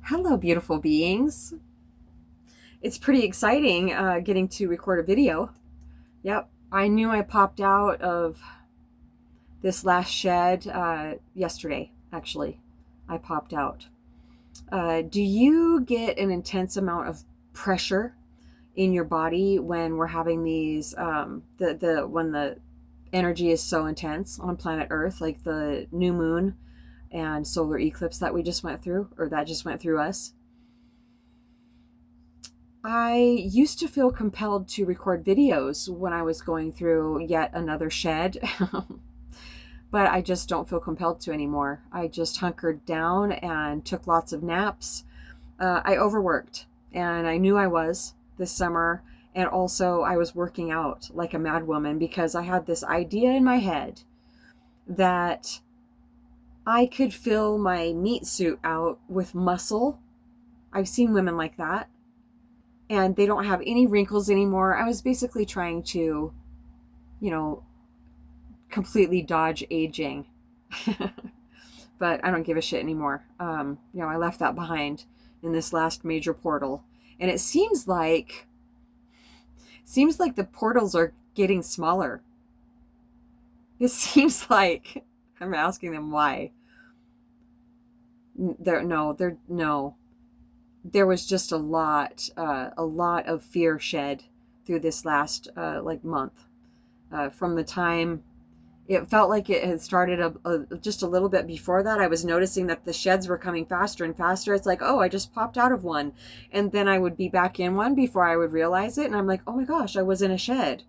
Hello, beautiful beings. It's pretty exciting getting to record a video. Yep, I knew I popped out of this last shed yesterday, actually. I popped out. Do you get an intense amount of pressure in your body when we're having these, when the energy is so intense on planet Earth, like the new moon and solar eclipse that we just went through, or that just went through us? I used to feel compelled to record videos when I was going through yet another shed, but I just don't feel compelled to anymore. I just hunkered down and took lots of naps. I overworked, and I knew I was this summer, and also I was working out like a mad woman because I had this idea in my head that I could fill my meat suit out with muscle. I've seen women like that and they don't have any wrinkles anymore. I was basically trying to, you know, completely dodge aging. But I don't give a shit anymore. I left that behind in this last major portal. And it seems like the portals are getting smaller. It seems like I'm asking them why. No. There was just a lot of fear shed through this last month. From the time it felt like it had started just a little bit before that, I was noticing that the sheds were coming faster and faster. It's like, oh, I just popped out of one, and then I would be back in one before I would realize it, and I'm like, oh my gosh, I was in a shed.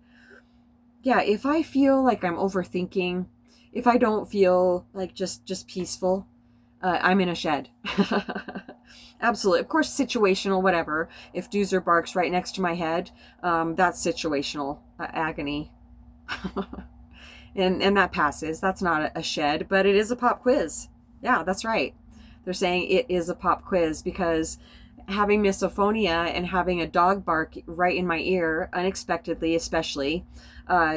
Yeah, if I feel like I'm overthinking, if I don't feel like just peaceful, I'm in a shed. Absolutely. Of course, situational, whatever. If Doozer barks right next to my head, that's situational agony. and that passes. That's not a shed, but it is a pop quiz. Yeah, that's right. They're saying it is a pop quiz because having misophonia and having a dog bark right in my ear, unexpectedly especially,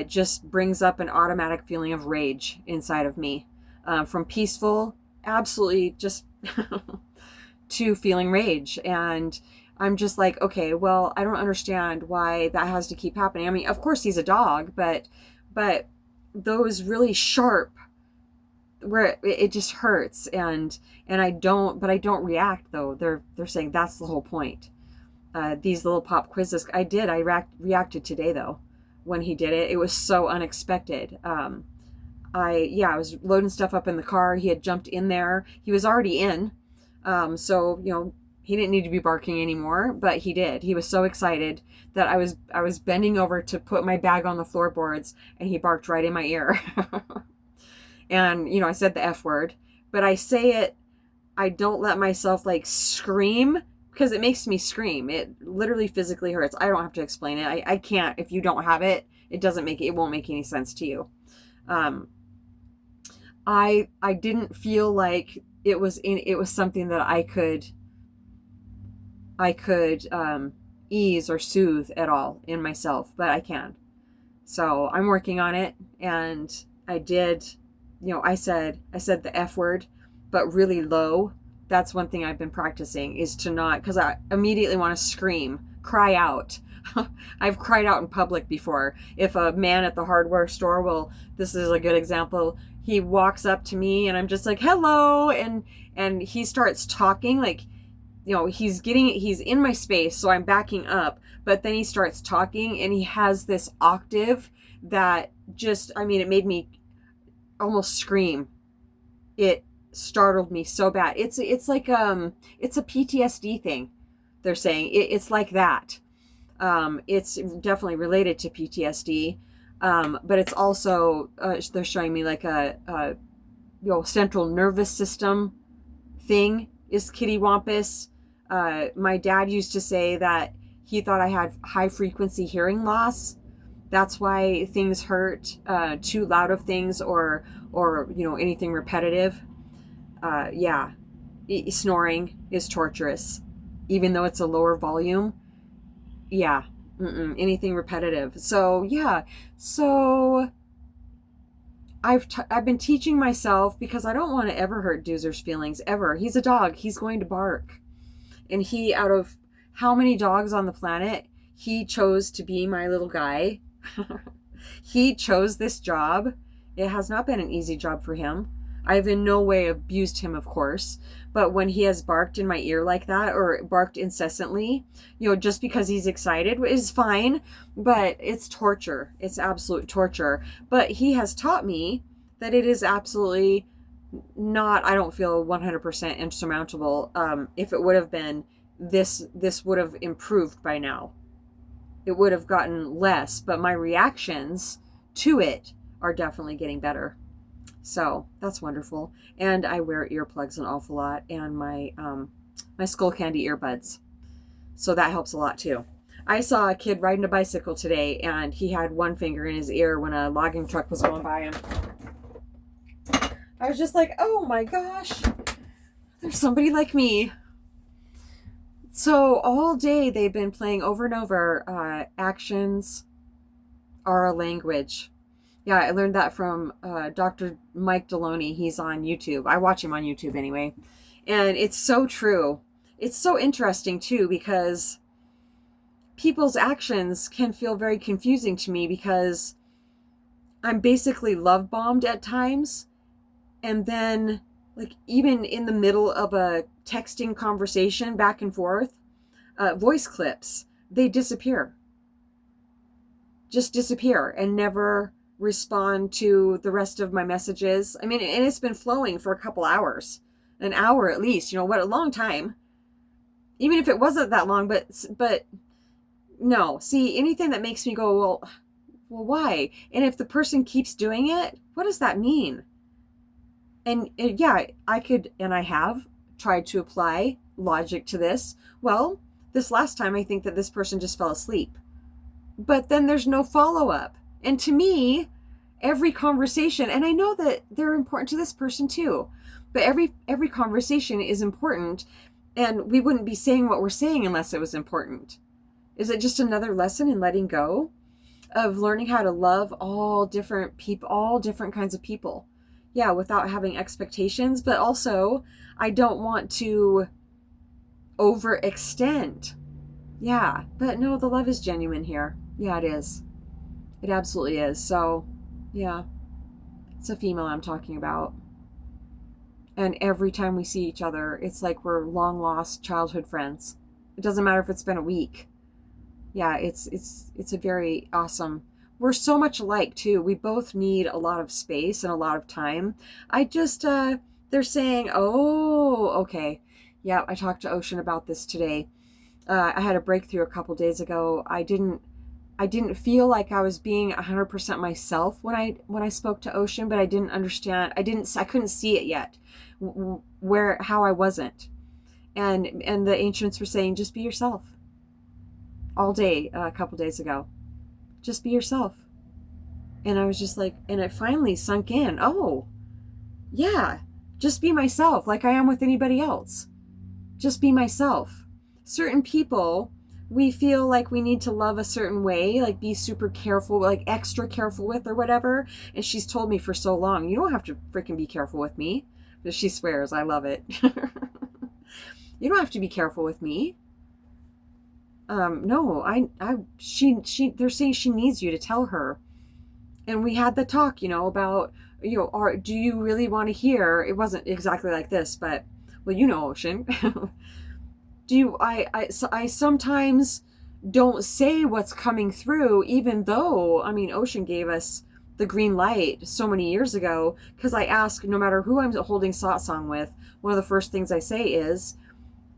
just brings up an automatic feeling of rage inside of me. From peaceful, absolutely just to feeling rage. And I'm just like, okay, well, I don't understand why that has to keep happening. I mean, of course he's a dog, but those really sharp where it just hurts, and I don't react though. They're saying that's the whole point. These little pop quizzes, I reacted today though when he did it. It was so unexpected. I was loading stuff up in the car. He had jumped in there. He was already in. So he didn't need to be barking anymore, but he did. He was so excited that I was bending over to put my bag on the floorboards, and he barked right in my ear. And I said the F word, but I say it. I don't let myself scream because it makes me scream. It literally physically hurts. I don't have to explain it. I can't. If you don't have it, it won't make any sense to you. I didn't feel like it was something that I could ease or soothe at all in myself, but I can. So I'm working on it, and I did. I said the F word, but really low. That's one thing I've been practicing, is to not, because I immediately want to scream, cry out. I've cried out in public before. If a man at the hardware store this is a good example. He walks up to me and I'm just like, hello. And he starts talking he's in my space. So I'm backing up, but then he starts talking and he has this octave that it made me almost scream. It startled me so bad. It's like, it's a PTSD thing. They're saying it's like that. It's definitely related to PTSD. But it's also, they're showing me like a central nervous system thing is kittywampus. My dad used to say that he thought I had high frequency hearing loss. That's why things hurt, too loud of things or anything repetitive. Snoring is torturous, even though it's a lower volume. Yeah. Anything repetitive. So I've been teaching myself, because I don't want to ever hurt Doozer's feelings ever. He's a dog. He's going to bark. And he, out of how many dogs on the planet, he chose to be my little guy. He chose this job. It has not been an easy job for him. I have in no way abused him, of course. But when he has barked in my ear like that, or barked incessantly, just because he's excited, is fine. But it's torture. It's absolute torture. But he has taught me that it is absolutely not, I don't feel 100% insurmountable. If it would have been, this would have improved by now. It would have gotten less, but my reactions to it are definitely getting better. So that's wonderful. And I wear earplugs an awful lot, and my skull candy earbuds. So that helps a lot too. I saw a kid riding a bicycle today, and he had one finger in his ear when a logging truck was going by him. I was just like, oh my gosh, there's somebody like me. So all day they've been playing over and over, actions are a language. Yeah, I learned that from Dr. Mike Deloney. He's on YouTube. I watch him on YouTube anyway. And it's so true. It's so interesting too, because people's actions can feel very confusing to me, because I'm basically love bombed at times. And then, like, even in the middle of a texting conversation back and forth, voice clips, they disappear. Just disappear and never respond to the rest of my messages. I mean, and it's been flowing for a couple hours, an hour at least, what a long time. Even if it wasn't that long, but no, see, anything that makes me go, well, why? And if the person keeps doing it, what does that mean? And yeah, I could, and I have tried to apply logic to this. Well, this last time, I think that this person just fell asleep. But then there's no follow-up. And to me, every conversation, and I know that they're important to this person too, but every conversation is important, and we wouldn't be saying what we're saying unless it was important. Is it just another lesson in letting go, of learning how to love all different people, all different kinds of people? Yeah, without having expectations, but also I don't want to overextend. Yeah, but no, the love is genuine here. Yeah, it is. It absolutely is. So, yeah, it's a female I'm talking about. And every time we see each other, it's like we're long lost childhood friends. It doesn't matter if it's been a week. Yeah, it's a very awesome. We're so much alike too. We both need a lot of space and a lot of time. I just, they're saying, oh, okay. Yeah, I talked to Ocean about this today. I had a breakthrough a couple days ago. I didn't feel like I was being 100% myself when I spoke to Ocean, but I didn't understand. I couldn't see it yet, how I wasn't. And the ancients were saying, just be yourself. All day, a couple days ago. Just be yourself. And I was just like, and it finally sunk in. Oh, yeah, just be myself like I am with anybody else. Just be myself. Certain people, we feel like we need to love a certain way, like be super careful, like extra careful with or whatever. And she's told me for so long, you don't have to freaking be careful with me. But she swears, I love it. You don't have to be careful with me. No, they're saying she needs you to tell her. And we had the talk, about, do you really want to hear? It wasn't exactly like this, but, well, Ocean. I sometimes don't say what's coming through, even though, Ocean gave us the green light so many years ago, because I ask, no matter who I'm holding satsang with, one of the first things I say is,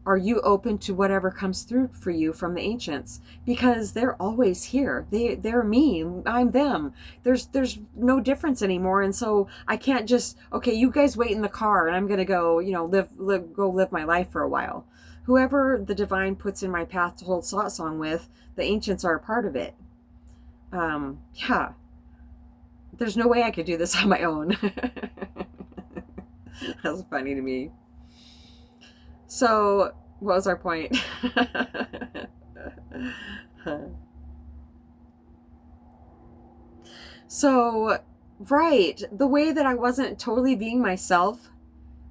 are you open to whatever comes through for you from the ancients? Because they're always here. They're me. I'm them. There's no difference anymore. And so I can't just, okay, you guys wait in the car and I'm going to go, live my life for a while. Whoever the divine puts in my path to hold satsang with, the ancients are a part of it. Yeah. There's no way I could do this on my own. That's funny to me. So, what was our point? So, right, the way that I wasn't totally being myself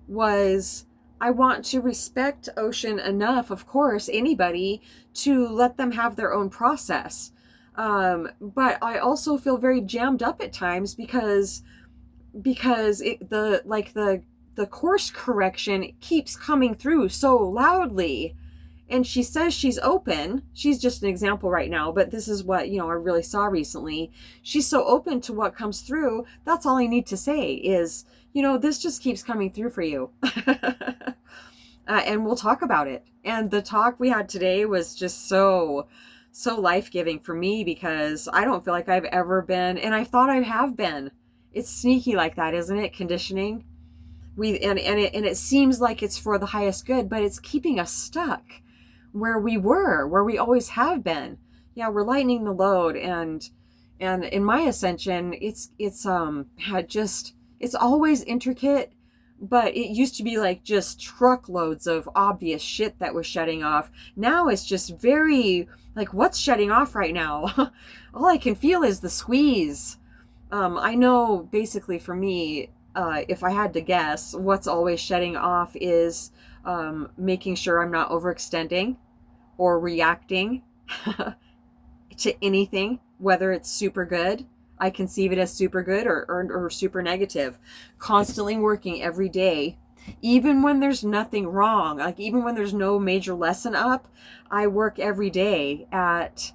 was I want to respect Ocean enough, of course, anybody, to let them have their own process. But I also feel very jammed up at times because the course correction keeps coming through so loudly. And she says she's open. She's just an example right now, but this is what, I really saw recently. She's so open to what comes through. That's all I need to say is, this just keeps coming through for you. And we'll talk about it. And the talk we had today was just so life-giving for me, because I don't feel like I've ever been, and I thought I have been. It's sneaky like that, isn't it? Conditioning. It seems like it's for the highest good, but it's keeping us stuck where we always have been. Yeah, we're lightening the load, and in my ascension, it's always intricate, but it used to be like just truckloads of obvious shit that was shutting off. Now it's just very like, what's shutting off right now? All I can feel is the squeeze. I know basically for me, if I had to guess, what's always shutting off is making sure I'm not overextending or reacting to anything, whether it's super good. I conceive it as super good or super negative. Constantly working every day, even when there's nothing wrong, like even when there's no major lesson up, I work every day at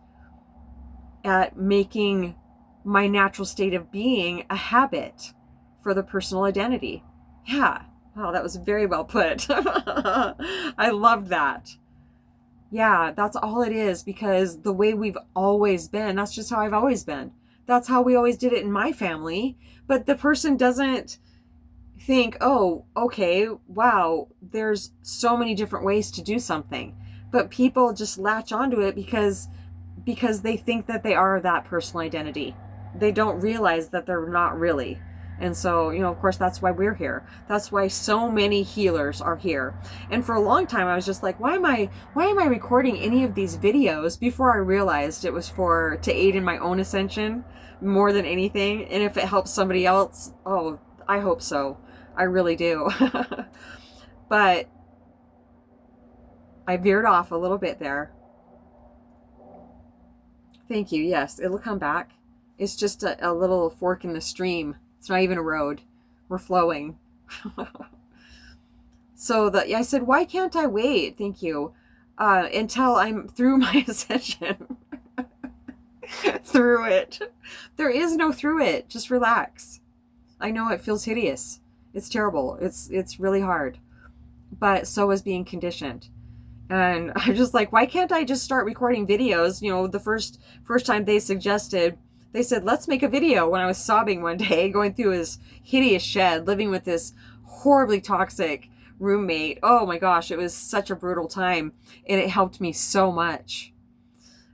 making my natural state of being a habit for the personal identity. Yeah. Oh, that was very well put. I loved that. Yeah, that's all it is, because the way we've always been, that's just how I've always been. That's how we always did it in my family. But the person doesn't think, oh, okay, wow, there's so many different ways to do something. But people just latch onto it because they think that they are that personal identity. They don't realize that they're not really. And so, of course, that's why we're here. That's why so many healers are here. And for a long time, I was just like, why am I recording any of these videos, before I realized it was to aid in my own ascension more than anything. And if it helps somebody else, oh, I hope so. I really do. But I veered off a little bit there. Thank you. Yes, it'll come back. It's just a little fork in the stream. It's not even a road. We're flowing. So I said, why can't I wait? Thank you. Until I'm through my ascension. Through it. There is no through it. Just relax. I know it feels hideous. It's terrible. It's really hard. But so is being conditioned. And I'm just like, why can't I just start recording videos? The first time they said, let's make a video, when I was sobbing one day, going through his hideous shed, living with this horribly toxic roommate. Oh my gosh, it was such a brutal time. And it helped me so much.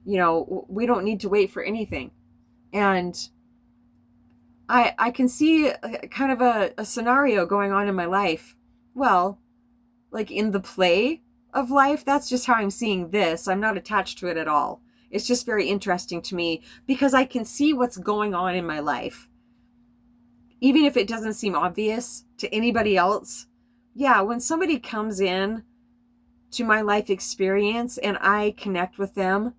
We don't need to wait for anything. And I can see kind of a scenario going on in my life. Well, like in the play of life, that's just how I'm seeing this. I'm not attached to it at all. It's just very interesting to me, because I can see what's going on in my life. Even if it doesn't seem obvious to anybody else. Yeah, when somebody comes in to my life experience and I connect with them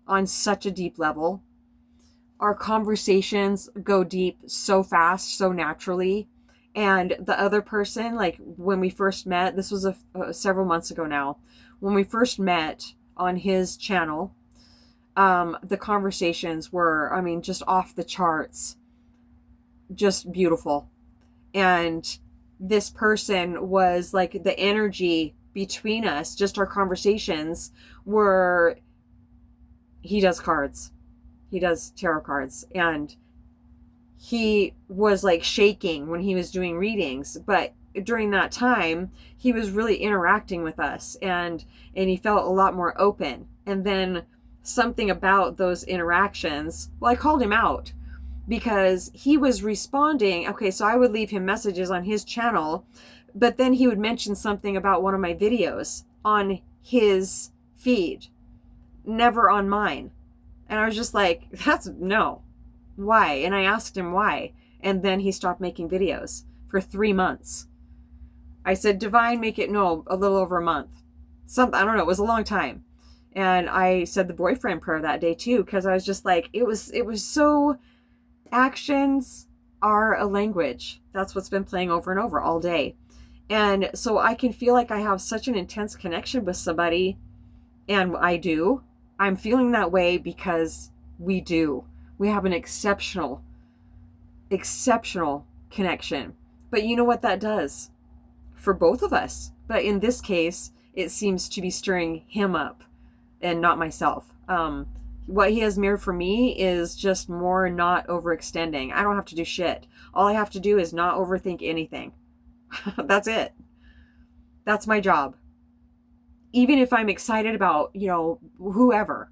on such a deep level, our conversations go deep so fast, so naturally. And the other person, like when we first met, this was several months ago now, when we first met on his channel, the conversations were, just off the charts, just beautiful. And this person was like, the energy between us, just our conversations were, he does cards. He does tarot cards. And he was like shaking when he was doing readings. But during that time, he was really interacting with us, and he felt a lot more open. And then something about those interactions, well, I called him out because he was responding. Okay, so I would leave him messages on his channel, but then he would mention something about one of my videos on his feed, never on mine. And I was just like, no. Why? And I asked him why. And then he stopped making videos for 3 months. I said, divine, make it, no, a little over a month. Something, I don't know, it was a long time. And I said the boyfriend prayer that day too, because I was just like, it was so, actions are a language. That's what's been playing over and over all day. And so I can feel like I have such an intense connection with somebody, and I do. I'm feeling that way because we do. We have an exceptional connection. But you know what that does for both of us? But in this case, it seems to be stirring him up and not myself. What he has mirrored for me is just more not overextending. I don't have to do shit. All I have to do is not overthink anything. That's it. That's my job. Even if I'm excited about, whoever,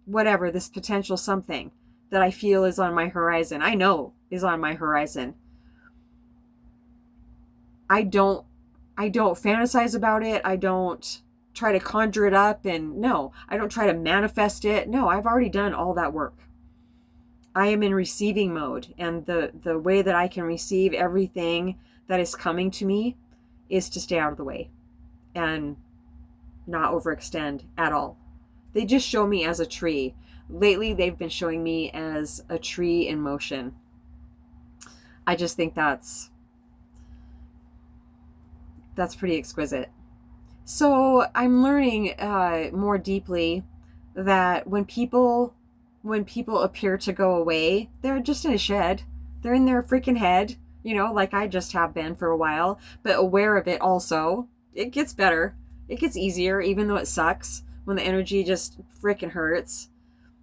whatever, this potential something that I feel is on my horizon, I know is on my horizon. I don't fantasize about it. I don't try to conjure it up, and no, I don't try to manifest it. No, I've already done all that work. I am in receiving mode, and the way that I can receive everything that is coming to me is to stay out of the way and not overextend at all. They just show me as a tree. Lately, they've been showing me as a tree in motion. I just think that's pretty exquisite. So I'm learning more deeply that when people appear to go away, they're just in a shed. They're in their freaking head, like I just have been for a while, but aware of it also. It gets better. It gets easier, even though it sucks when the energy just freaking hurts.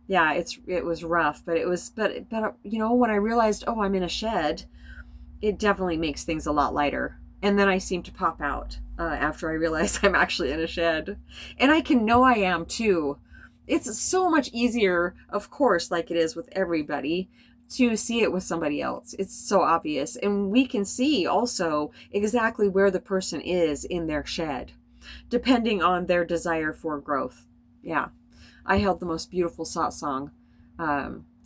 Yeah, it was rough, but when I realized, oh, I'm in a shed, it definitely makes things a lot lighter. And then I seem to pop out after I realize I'm actually in a shed. And I can know I am too. It's so much easier, of course, like it is with everybody, to see it with somebody else. It's so obvious. And we can see also exactly where the person is in their shed, depending on their desire for growth. Yeah. I held the most beautiful satsang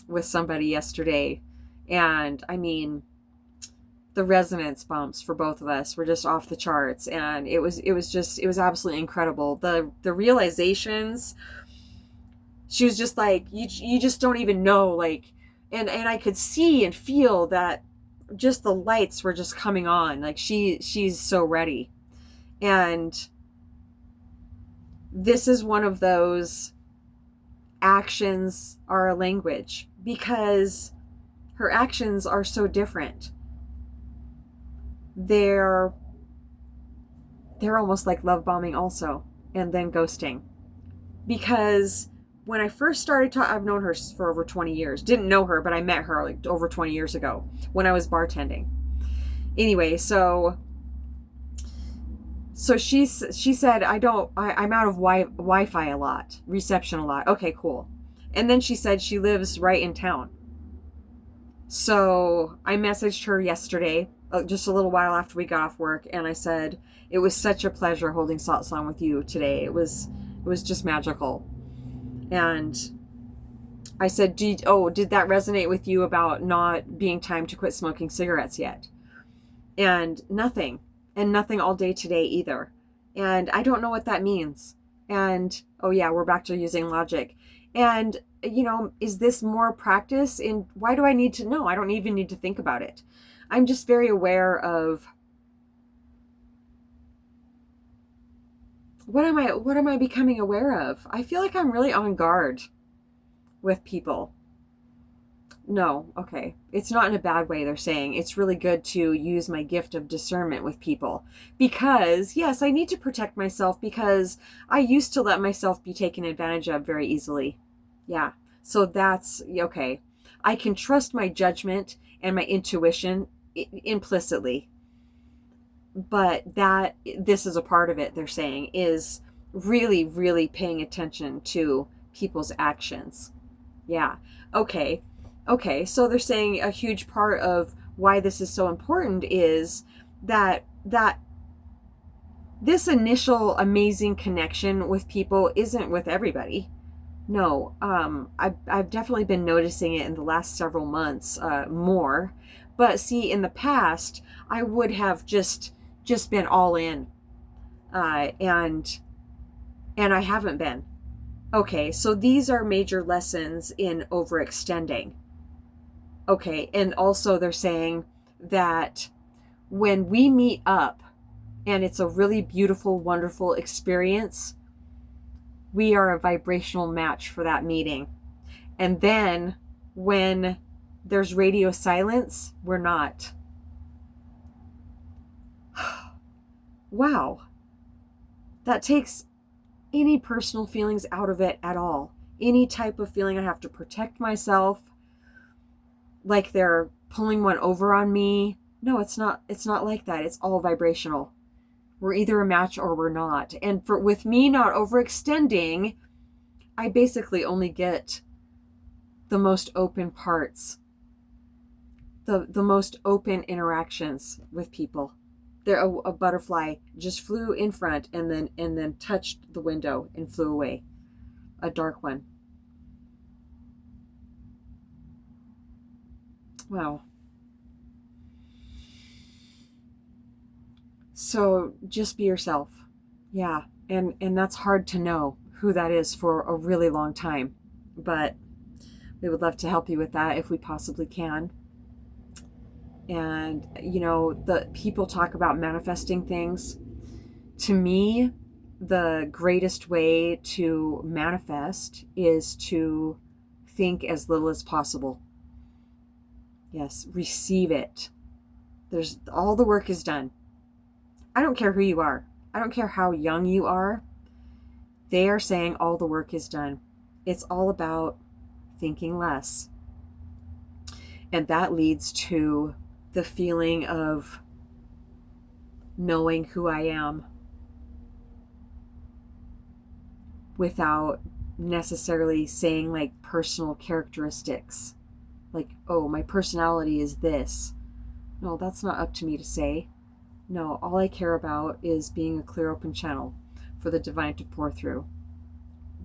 with somebody yesterday. And I mean, the resonance bumps for both of us were just off the charts. And it was absolutely incredible. The realizations, she was just like, you just don't even know, like, and I could see and feel that just the lights were just coming on. Like she's so ready. And this is one of those actions are a language, because her actions are so different. They're almost like love bombing also, and then ghosting. Because when I first started I've known her for over 20 years. Didn't know her, but I met her like over 20 years ago when I was bartending. Anyway, so she said, I'm out of Wi-Fi a lot, reception a lot. Okay, cool. And then she said she lives right in town. So I messaged her yesterday, just a little while after we got off work, and I said, it was such a pleasure holding satsang with you today. It was just magical. And I said, did that resonate with you about not being time to quit smoking cigarettes yet? And nothing all day today either. And I don't know what that means. And, oh yeah, we're back to using logic. And, is this more practice? And why do I need to know? I don't even need to think about it. I'm just very aware of what am I becoming aware of? I feel like I'm really on guard with people. No, okay. It's not in a bad way, they're saying. It's really good to use my gift of discernment with people. Because, yes, I need to protect myself, because I used to let myself be taken advantage of very easily. Yeah. So that's, okay. I can trust my judgment and my intuition implicitly. But this is a part of it, they're saying, is really, really paying attention to people's actions. Yeah. Okay, so they're saying a huge part of why this is so important is that this initial amazing connection with people isn't with everybody. No, I've definitely been noticing it in the last several months more. But see, in the past, I would have just just been all in. And I haven't been. Okay, so these are major lessons in overextending. Okay, and also they're saying that when we meet up and it's a really beautiful, wonderful experience, we are a vibrational match for that meeting. And then when there's radio silence, we're not. Wow. That takes any personal feelings out of it at all. Any type of feeling I have to protect myself, like they're pulling one over on me. No, it's not like that. It's all vibrational. We're either a match or we're not. And with me not overextending, I basically only get the most open parts, the most open interactions with people. There, a butterfly just flew in front and then touched the window and flew away. A dark one. Wow. So just be yourself. Yeah. And that's hard to know who that is for a really long time. But we would love to help you with that if we possibly can. And, the people talk about manifesting things. To me, the greatest way to manifest is to think as little as possible. Yes, receive it. All the work is done. I don't care who you are. I don't care how young you are. They are saying all the work is done. It's all about thinking less. And that leads to the feeling of knowing who I am without necessarily saying like personal characteristics. Like, oh, my personality is this. No, that's not up to me to say. No, all I care about is being a clear, open channel for the divine to pour through.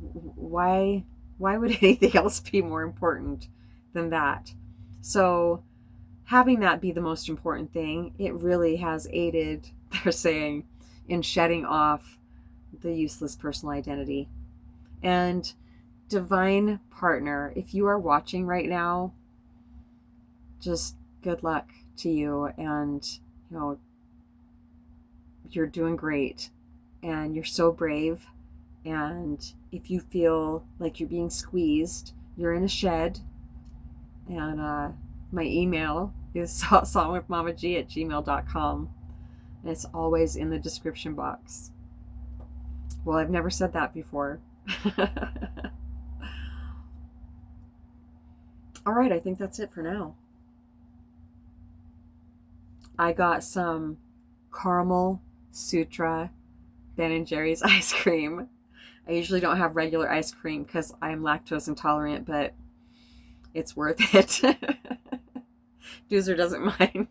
Why would anything else be more important than that? So having that be the most important thing, it really has aided, they're saying, in shedding off the useless personal identity. And divine partner, if you are watching right now, just good luck to you. And, you're doing great and you're so brave. And if you feel like you're being squeezed, you're in a shed. And my email is satsangwithmamaji@gmail.com. And it's always in the description box. Well, I've never said that before. All right, I think that's it for now. I got some caramel Sutra Ben & Jerry's ice cream. I usually don't have regular ice cream because I'm lactose intolerant, but it's worth it. Doozer doesn't mind.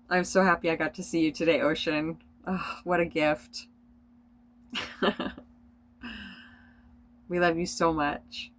I'm so happy I got to see you today, Ocean. Oh, what a gift. We love you so much.